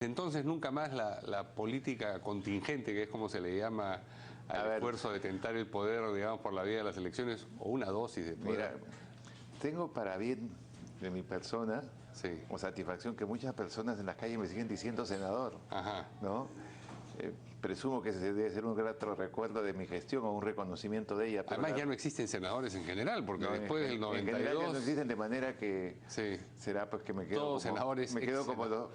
Entonces nunca más la política contingente, que es como se le llama al esfuerzo de tentar el poder, digamos, por la vía de las elecciones, o una dosis de poder. Mira, tengo para bien de mi persona, sí, o satisfacción, que muchas personas en las calles me siguen diciendo senador, ajá, ¿no? Presumo que ese debe ser un grato recuerdo de mi gestión o un reconocimiento de ella. Pero además ya no existen senadores en general, porque no, después del 92... En general ya no existen, de manera que sí, será pues que me quedo, todos senadores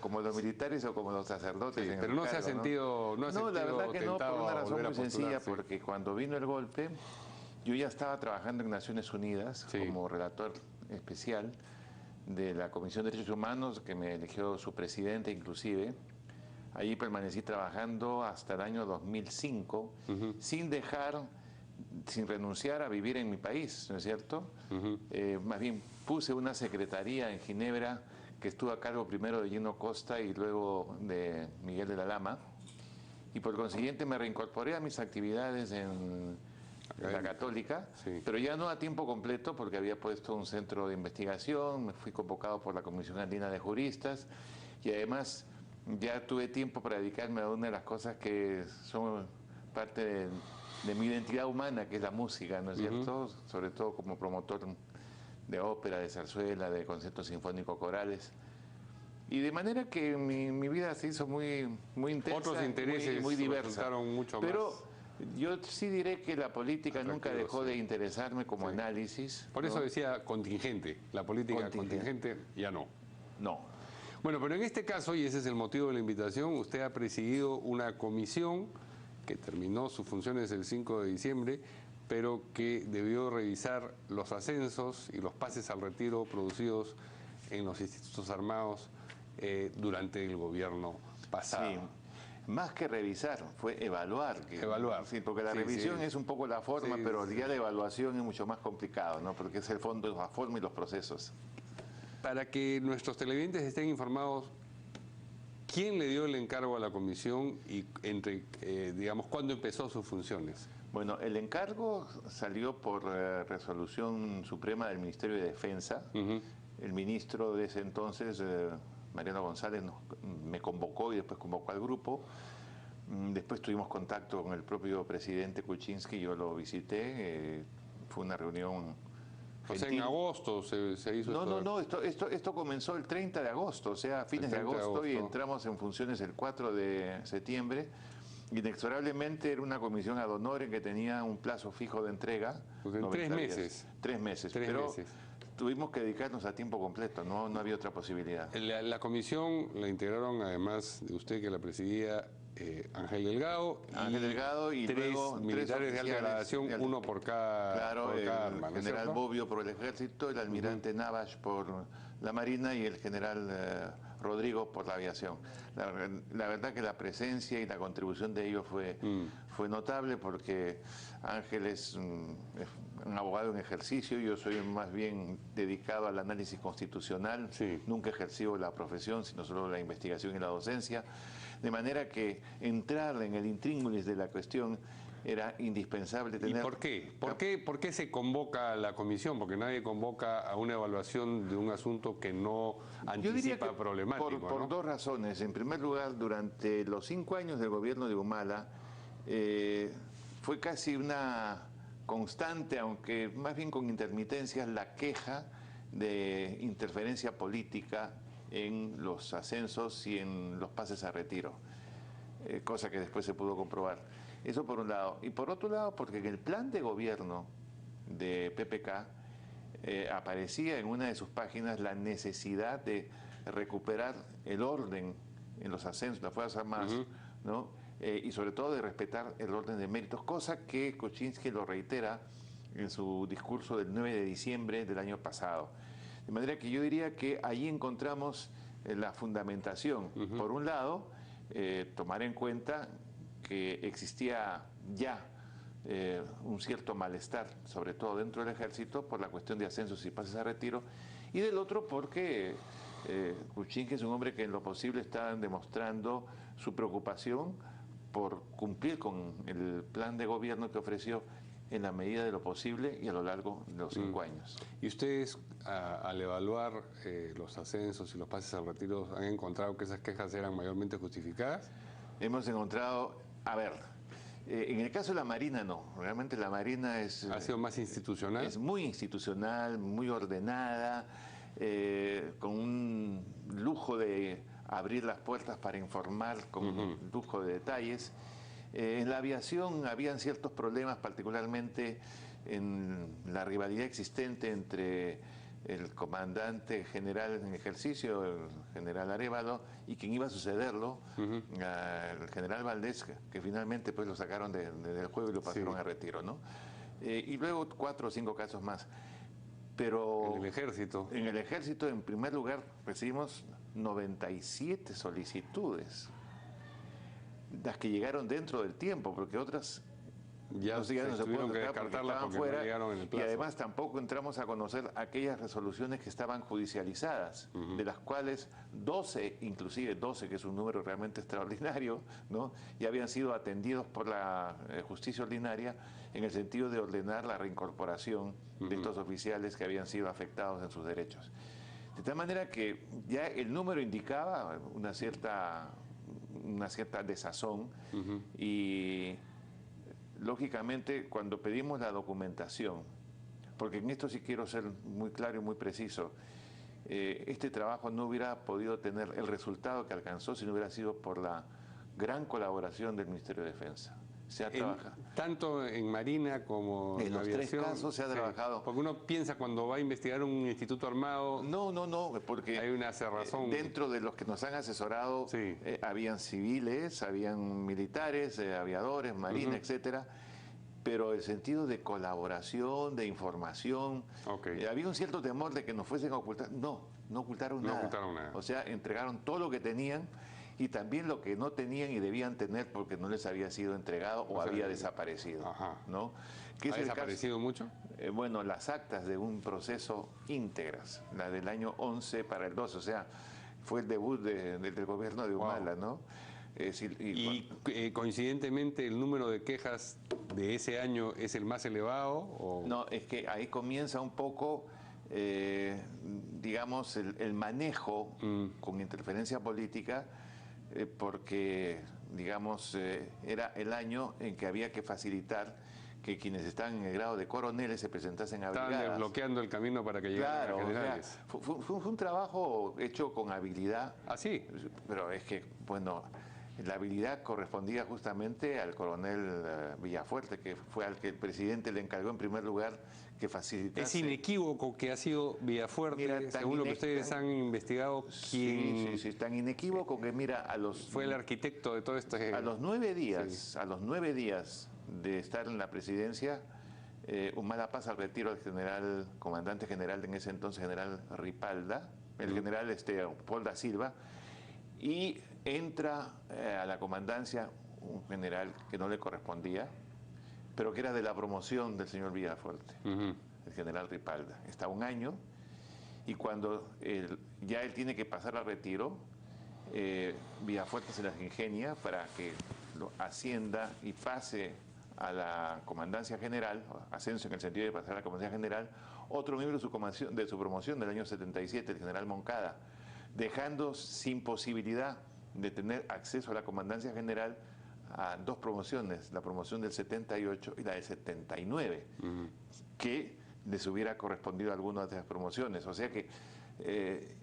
como los militares o como los sacerdotes. Sí, en pero el no se ha cargo, sentido, ¿no? No, la verdad que no, por una razón muy sencilla, sí, porque cuando vino el golpe, yo ya estaba trabajando en Naciones Unidas sí, como relator especial de la Comisión de Derechos Humanos, que me eligió su presidente inclusive. Allí permanecí trabajando hasta el año 2005, sin renunciar a vivir en mi país, ¿no es cierto? Más bien puse una secretaría en Ginebra que estuvo a cargo primero de Gino Costa y luego de Miguel de la Lama, y por consiguiente me reincorporé a mis actividades en la Católica, sí, pero ya no a tiempo completo, porque había puesto un centro de investigación, me fui convocado por la Comisión Andina de Juristas, y además ya tuve tiempo para dedicarme a una de las cosas que son parte de mi identidad humana, que es la música, ¿no es cierto? Sobre todo como promotor de ópera, de zarzuela, de conciertos sinfónicos corales. Y de manera que mi vida se hizo muy intensa. Otros intereses muy diversa. resultaron mucho pero más. yo sí diré que la política nunca dejó sí, de interesarme como análisis. Por eso decía contingente, la política contingente ya no. No. Bueno, pero en este caso, y ese es el motivo de la invitación, usted ha presidido una comisión que terminó sus funciones el 5 de diciembre, pero que debió revisar los ascensos y los pases al retiro producidos en los institutos armados durante el gobierno pasado. Sí. Más que revisar, fue evaluar. Evaluar. Sí, porque la revisión es un poco la forma, pero ya la evaluación es mucho más complicado, ¿no? Porque es el fondo, la forma y los procesos. Para que nuestros televidentes estén informados, ¿quién le dio el encargo a la comisión y digamos, cuándo empezó sus funciones? Bueno, el encargo salió por resolución suprema del Ministerio de Defensa. El ministro de ese entonces, Mariano González, me convocó y después convocó al grupo. Después tuvimos contacto con el propio presidente Kuczynski, yo lo visité. Fue una reunión gentil. O sea, en agosto se hizo No, esto comenzó el 30 de agosto, o sea, a fines de agosto, y entramos en funciones el 4 de septiembre. Inexorablemente era una comisión ad honorem que tenía un plazo fijo de entrega. Pues en 3 meses. 3 meses, pero tuvimos que dedicarnos a tiempo completo, no había otra posibilidad. La comisión la integraron, además de usted que la presidía, Ángel Delgado y luego militares de alta gradación, uno por cada, arma. El general Bobbio por el ejército, el almirante Navash por la marina y el general Rodrigo por la aviación. La verdad que la presencia y la contribución de ellos fue notable, porque Ángel es un abogado en ejercicio, yo soy más bien dedicado al análisis constitucional, nunca he ejercido la profesión, sino solo la investigación y la docencia, de manera que entrar en el intríngulis de la cuestión era indispensable tener... ¿Y por qué? ¿Por qué se convoca a la comisión? Porque nadie convoca a una evaluación de un asunto que no anticipa problemático. Por dos razones. En primer lugar, durante los 5 años del gobierno de Humala, fue casi una constante, aunque más bien con intermitencias, la queja de interferencia política en los ascensos y en los pases a retiro, cosa que después se pudo comprobar. Eso por un lado. Y por otro lado, porque en el plan de gobierno de PPK aparecía en una de sus páginas la necesidad de recuperar el orden en los ascensos, las Fuerzas Armadas, ¿no? Y sobre todo de respetar el orden de méritos, cosa que Kuczynski lo reitera en su discurso del 9 de diciembre del año pasado. De manera que yo diría que ahí encontramos la fundamentación. Por un lado, tomar en cuenta que existía ya un cierto malestar, sobre todo dentro del ejército, por la cuestión de ascensos y pases a retiro, y del otro porque Kuczynski es un hombre que en lo posible está demostrando su preocupación por cumplir con el plan de gobierno que ofreció en la medida de lo posible y a lo largo de los 5 años. ¿Y ustedes, al evaluar los ascensos y los pases al retiro, han encontrado que esas quejas eran mayormente justificadas? Hemos encontrado, a ver, en el caso de la Marina no, realmente la Marina es... ¿Ha sido más institucional? Es muy institucional, muy ordenada, con un lujo de abrir las puertas para informar con lujo de detalles. En la aviación habían ciertos problemas, particularmente en la rivalidad existente entre el comandante general en ejercicio, el general Arévalo, y quien iba a sucederlo, el general Valdés, que finalmente pues lo sacaron del juego y lo pasaron a retiro, ¿no? Y luego 4 o 5 casos más. Pero en el ejército. En el ejército, en primer lugar, recibimos 97 solicitudes, las que llegaron dentro del tiempo, porque otras ya no se pueden descartarlas porque fuera, no llegaron en el plazo. Y además tampoco entramos a conocer aquellas resoluciones que estaban judicializadas, de las cuales 12, inclusive 12, que es un número realmente extraordinario, ¿no? Ya habían sido atendidos por la justicia ordinaria en el sentido de ordenar la reincorporación de estos oficiales que habían sido afectados en sus derechos. De tal manera que ya el número indicaba una cierta desazón y lógicamente cuando pedimos la documentación, porque en esto sí quiero ser muy claro y muy preciso, este trabajo no hubiera podido tener el resultado que alcanzó si no hubiera sido por la gran colaboración del Ministerio de Defensa. Se ha trabajado. Tanto en Marina como en los aviación, 3 casos se ha trabajado. Porque uno piensa cuando va a investigar un instituto armado... No, porque hay una cerrazón. Dentro de los que nos han asesorado, habían civiles, habían militares, aviadores, marina, etcétera, pero el sentido de colaboración, de información, había un cierto temor de que nos fuesen a ocultar. No ocultaron nada. O sea, entregaron todo lo que tenían y también lo que no tenían y debían tener porque no les había sido entregado o había desaparecido. ¿No? ¿Ha desaparecido mucho? Bueno, las actas de un proceso íntegras, la del año 11 para el 12, o sea, fue el debut del gobierno de Humala, ¿no? Coincidentemente, ¿el número de quejas de ese año es el más elevado? ¿O? No, es que ahí comienza un poco, digamos, el manejo con interferencia política, porque, digamos, era el año en que había que facilitar que quienes estaban en el grado de coroneles se presentasen a brigadas. Estaban desbloqueando el camino para que llegaran a generales. O sea, fue un trabajo hecho con habilidad. ¿Ah, sí? Pero es que, bueno, la habilidad correspondía justamente al coronel Villafuerte, que fue al que el presidente le encargó en primer lugar que facilitase. Es inequívoco que ha sido Villafuerte, según lo que ustedes han investigado, quien... Sí, tan inequívoco que mira, fue el arquitecto de todo esto. A los 9 días, a los 9 días de estar en la presidencia, Humala pasa al retiro al comandante general en ese entonces, general Ripalda, el general Paul da Silva, y entra a la comandancia un general que no le correspondía, pero que era de la promoción del señor Villafuerte, el general Ripalda. Está 1 año y cuando ya él tiene que pasar al retiro, Villafuerte se las ingenia para que lo ascienda y pase a la comandancia general, ascenso en el sentido de pasar a la comandancia general, otro miembro de su promoción del año 77, el general Moncada, dejando sin posibilidad de tener acceso a la comandancia general a 2 promociones, la promoción del 78 y la del 79, que les hubiera correspondido a alguna de las promociones. O sea que,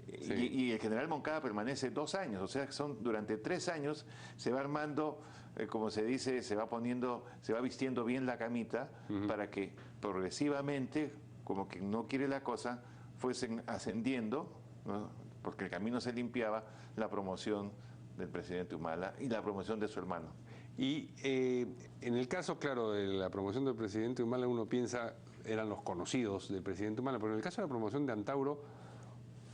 y el general Moncada permanece 2 años, o sea que durante 3 años se va armando, como se dice, se va vistiendo bien la camita para que progresivamente, como que no quiere la cosa, fuesen ascendiendo, ¿no? Porque el camino se limpiaba, la promoción del presidente Humala y la promoción de su hermano. Y en el caso, claro, de la promoción del presidente Humala, uno piensa, eran los conocidos del presidente Humala, pero en el caso de la promoción de Antauro,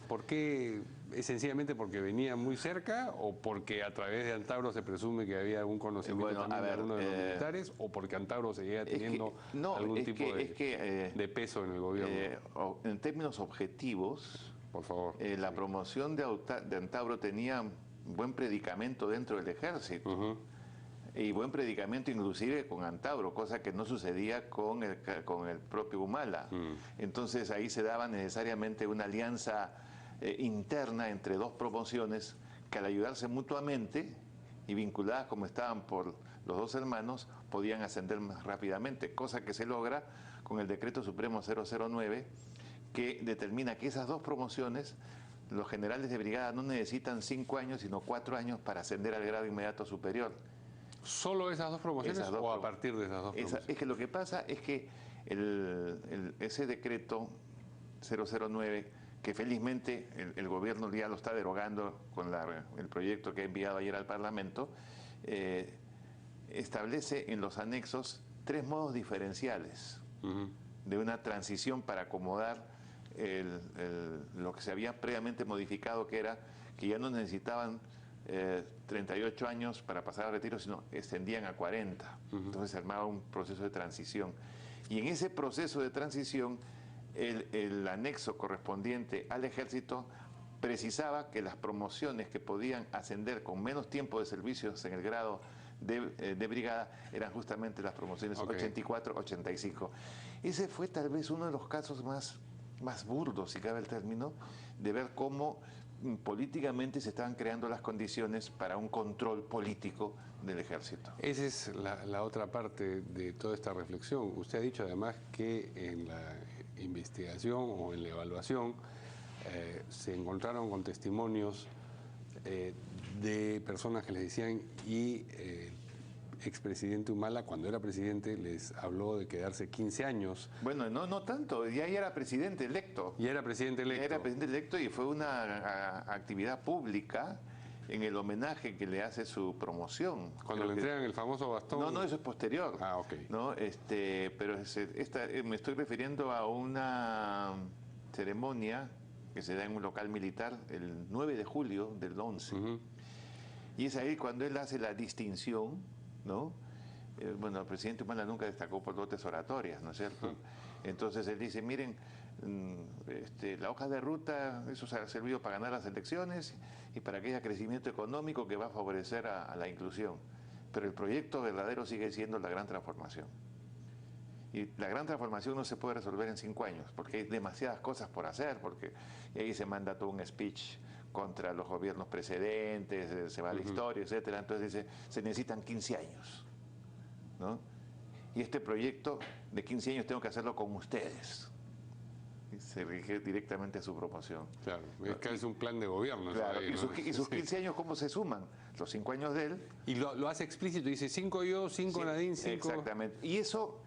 ¿por qué? ¿Es sencillamente porque venía muy cerca o porque a través de Antauro se presume que había algún conocimiento de alguno de los militares o porque Antauro seguía teniendo algún tipo de peso en el gobierno? En términos objetivos, por favor. La promoción de Antauro tenía buen predicamento dentro del ejército. y buen predicamento inclusive con Antauro, cosa que no sucedía con el propio Humala. Entonces ahí se daba necesariamente una alianza interna entre dos promociones que al ayudarse mutuamente y vinculadas como estaban por los dos hermanos, podían ascender más rápidamente, cosa que se logra con el Decreto Supremo 009, que determina que esas dos promociones, los generales de brigada no necesitan 5 años, sino 4 años para ascender al grado inmediato superior. ¿Solo esas dos promociones o a partir de esas dos promociones? Es que lo que pasa es que ese decreto 009, que felizmente el gobierno ya lo está derogando con el proyecto que ha enviado ayer al Parlamento, establece en los anexos 3 modos diferenciales de una transición para acomodar lo que se había previamente modificado, que era que ya no necesitaban 38 años para pasar al retiro, sino extendían a 40. Entonces se armaba un proceso de transición. Y en ese proceso de transición, el anexo correspondiente al ejército precisaba que las promociones que podían ascender con menos tiempo de servicios en el grado de brigada eran justamente las promociones 84, 85. Ese fue tal vez uno de los casos más burdos, si cabe el término, de ver cómo políticamente se estaban creando las condiciones para un control político del ejército. Esa es la otra parte de toda esta reflexión. Usted ha dicho además que en la investigación o en la evaluación se encontraron con testimonios de personas que les decían, y expresidente Humala, cuando era presidente, les habló de quedarse 15 años. Bueno, no tanto, ya era presidente electo. Ya era presidente electo. Ya era presidente electo y fue una actividad pública en el homenaje que le hace su promoción. Cuando le entregan el famoso bastón. No, eso es posterior. Ah, ok. ¿No? Pero me estoy refiriendo a una ceremonia que se da en un local militar el 9 de julio del 11. Y es ahí cuando él hace la distinción, ¿no? Bueno, el presidente Humala nunca destacó por dotes oratorias, ¿no es cierto? Entonces él dice, miren, la hoja de ruta, eso se ha servido para ganar las elecciones y para que haya crecimiento económico que va a favorecer a la inclusión. Pero el proyecto verdadero sigue siendo la gran transformación. Y la gran transformación no se puede resolver en 5 años, porque hay demasiadas cosas por hacer, y ahí se manda todo un speech contra los gobiernos precedentes, se va a la historia, etcétera. Entonces dice, se necesitan 15 años, ¿no? Y este proyecto de 15 años tengo que hacerlo con ustedes. Y se dirige directamente a su promoción. Claro, es que es un plan de gobierno. Claro, ahí, ¿no? y sus 15 años, ¿cómo se suman? Los 5 años de él. Y lo hace explícito, dice 5 yo, 5 Nadine, 5... Exactamente. Y eso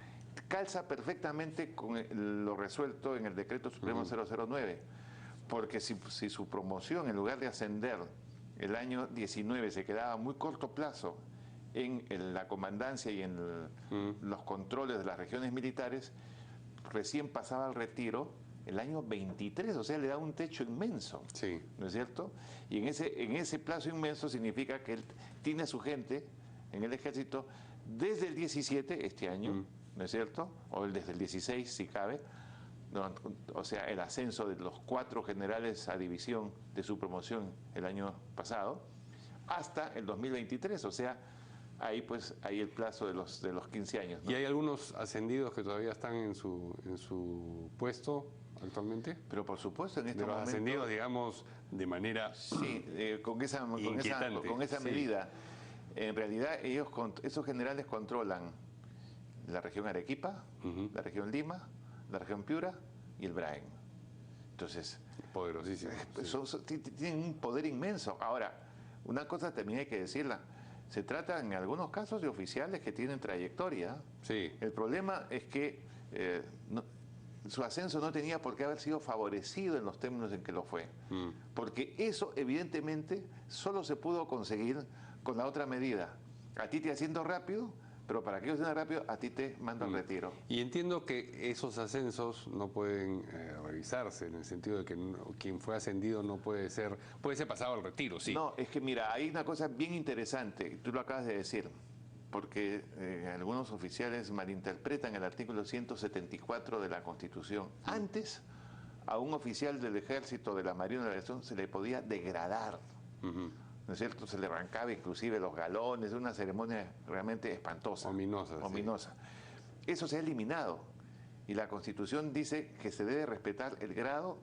calza perfectamente con lo resuelto en el Decreto Supremo 009. Porque si su promoción, en lugar de ascender el año 19, se quedaba a muy corto plazo en la comandancia y en los controles de las regiones militares, recién pasaba al retiro el año 23, o sea, le da un techo inmenso, sí, ¿no es cierto? Y en ese plazo inmenso significa que él tiene a su gente en el ejército desde el 17, este año, ¿no es cierto? O desde el 16, si cabe. No, o sea, el ascenso de los 4 generales a división de su promoción el año pasado, hasta el 2023, o sea, ahí el plazo de los 15 años, ¿no? ¿Y hay algunos ascendidos que todavía están en su puesto actualmente? Pero por supuesto, en este momento... momento... ascendidos, digamos, de manera... Sí, con esa medida. En realidad, esos generales controlan la región Arequipa, la región Lima, la región Piura y el Brain. Entonces, poderosísimo. Tienen un poder inmenso. Ahora, una cosa también hay que decirla. Se trata en algunos casos de oficiales que tienen trayectoria. Sí. El problema es que su ascenso no tenía por qué haber sido favorecido en los términos en que lo fue. Porque eso, evidentemente, solo se pudo conseguir con la otra medida. A ti te asciendo rápido, pero para que yo sea rápido, a ti te mando al retiro. Y entiendo que esos ascensos no pueden revisarse, en el sentido de que quien fue ascendido no puede ser pasado al retiro, sí. No, es que mira, hay una cosa bien interesante, tú lo acabas de decir, porque algunos oficiales malinterpretan el artículo 174 de la Constitución. Antes, a un oficial del Ejército, de la Marina de la Aviación, se le podía degradar. ¿No ¿no es cierto? Se le arrancaba inclusive los galones, una ceremonia realmente espantosa. Ominosa. Ominosa. Sí. Eso se ha eliminado y la Constitución dice que se debe respetar el grado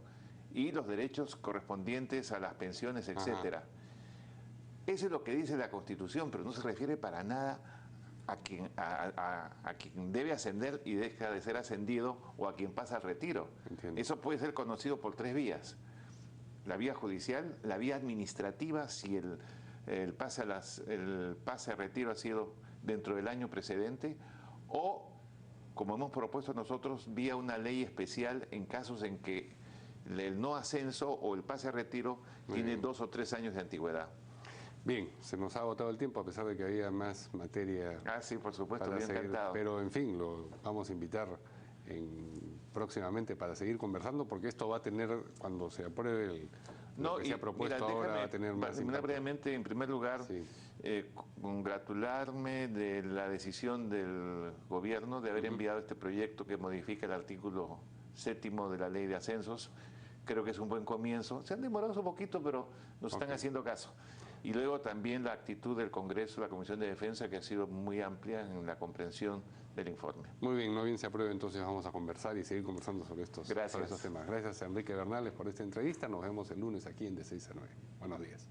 y los derechos correspondientes a las pensiones, etcétera. Eso es lo que dice la Constitución, pero no se refiere para nada a quien debe ascender y deja de ser ascendido o a quien pasa al retiro. Entiendo. Eso puede ser conocido por 3 vías. La vía judicial, la vía administrativa, si el pase a retiro ha sido dentro del año precedente, o, como hemos propuesto nosotros, vía una ley especial en casos en que el no ascenso o el pase a retiro tiene 2 o 3 años de antigüedad. Bien, se nos ha agotado el tiempo a pesar de que había más materia. Sí, por supuesto, para bien seguir, encantado. pero en fin, lo vamos a invitar próximamente para seguir conversando, porque esto va a tener, cuando se apruebe lo que se ha propuesto ahora, va a tener más impacto. Brevemente, en primer lugar, sí. Congratularme de la decisión del gobierno de haber enviado este proyecto que modifica el artículo 7º de la Ley de Ascensos. Creo que es un buen comienzo. Se han demorado un poquito, pero nos están haciendo caso. Y luego también la actitud del Congreso, la Comisión de Defensa, que ha sido muy amplia en la comprensión del informe. Muy bien, no bien se apruebe, entonces vamos a conversar y seguir conversando sobre estos temas. Gracias a Enrique Bernales por esta entrevista. Nos vemos el lunes aquí en De 6 a 9. Buenos días.